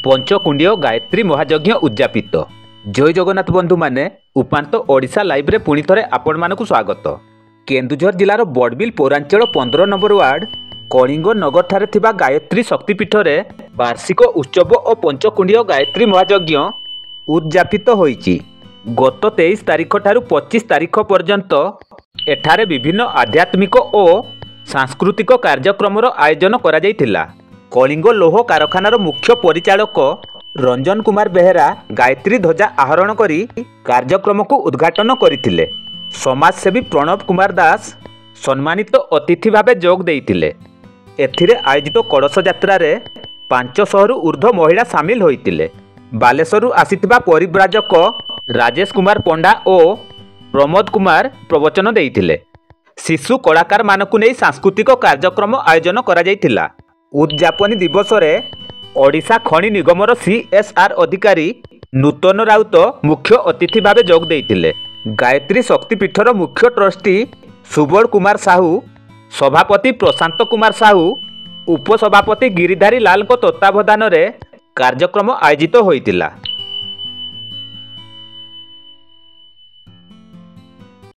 पंचकुंडीय गायत्री महायज्ञ उद्यापित। जय जगन्नाथ बंधु माने उपांत ओडिशा लाइव रे पुणी थरे आपण मानकु स्वागत। केन्दुझर जिलार बड़बिल पौरांचल 15 नंबर वार्ड कलिंग नगर ठारे थिबा गायत्री शक्तिपीठ रे वार्षिक उत्सव और पंचकुंडीय गायत्री महायज्ञ उद्यापित होईची। गत 23 तारिख ठारू 25 तारिख पर्यंत एठारे विभिन्न आध्यात्मिक और सांस्कृतिक कार्यक्रम आयोजन करा जायतिला। कलिंग लौह कारखानार मुख्य परिचालक रंजन कुमार बेहेरा गायत्री ध्वजा आहरण करी कार्यक्रम को उद्घाटन करथिले। समाजसेवी प्रणव कुमार दास सम्मानित अतिथि भावे जोग देइथिले। एथिरे आयोजित कलश यात्रा रे 500 रु ऊर्ध्व महिला सामिल होइतिले। बालेश्वरु आसिथिबा परिव्राजक राजेश कुमार पंडा और प्रमोद कुमार प्रवचन देइथिले। शिशु कलाकार मानकु नै सांस्कृतिक कार्यक्रम आयोजन करा जायतिला। उद्यापनी दिवस रे ओडिशा खनि निगमर CSR अधिकारी नूतन राउत मुख्य अतिथि भावे जोग देइथिले। गायत्री शक्तिपीठर मुख्य ट्रस्टी सुबोध कुमार साहू, सभापति प्रशांत कुमार साहू, उपसभापति गिरिधारी लाल को तत्वावधान रे कार्यक्रम आयोजित होइतिला।